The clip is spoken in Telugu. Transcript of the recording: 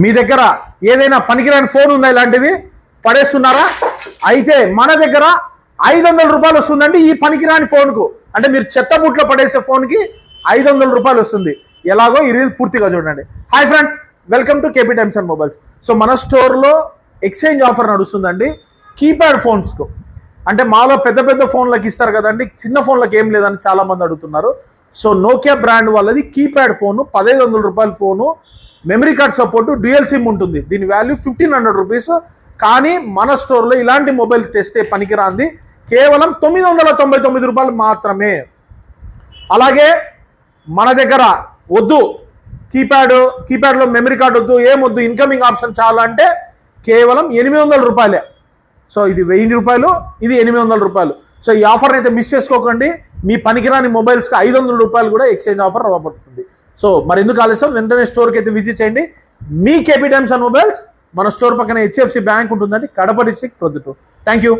మీ దగ్గర ఏదైనా పనికిరాని ఫోన్ ఉందా, ఇలాంటివి పడేస్తున్నారా? అయితే మన దగ్గర 500 రూపాయలు వస్తుందండి ఈ పనికిరాని ఫోన్కు. అంటే మీరు చెత్త బుట్లో పడేసే ఫోన్కి 500 రూపాయలు వస్తుంది. ఎలాగో ఈ రీల్ పూర్తిగా చూడండి. Hi friends, welcome to KP times and mobiles. So మన స్టోర్లో ఎక్స్చేంజ్ ఆఫర్ నడుస్తుందండి కీప్యాడ్ ఫోన్స్కు. అంటే మాలో పెద్ద పెద్ద ఫోన్లకు ఇస్తారు కదండి, చిన్న ఫోన్లకు ఏం లేదని చాలా మంది అడుగుతున్నారు. సో నోకియా బ్రాండ్ వాళ్ళది కీప్యాడ్ ఫోను, 1500 రూపాయల phone, memory card support, dual SIM ఉంటుంది. దీని వాల్యూ 1500 రూపీస్. కానీ మన స్టోర్లో ఇలాంటి మొబైల్ తెస్తే పనికిరాంది కేవలం 999 రూపాయలు మాత్రమే. అలాగే మన దగ్గర వద్దు కీప్యాడ్లో మెమరీ కార్డ్ వద్దు, ఏమొద్దు, ఇన్కమింగ్ ఆప్షన్ చాలా అంటే కేవలం 800 రూపాయలే. సో ఇది 1000 రూపాయలు, ఇది 800 రూపాయలు. సో ఈ ఆఫర్ని అయితే మిస్ చేసుకోకండి. మీ పనికిరాని మొబైల్స్కి 500 రూపాయలు కూడా ఎక్స్చేంజ్ ఆఫర్ రాబోతుంది. సో మరి ఎందుకు ఆలస్యం, వెంటనే స్టోర్కి అయితే విజిట్ చేయండి. మీ కేపీ టైమ్స్ అండ్ మొబైల్స్. మన స్టోర్ పక్కన HFC బ్యాంక్ ఉంటుందండి, Kadapa district, Proddatur. Thank you.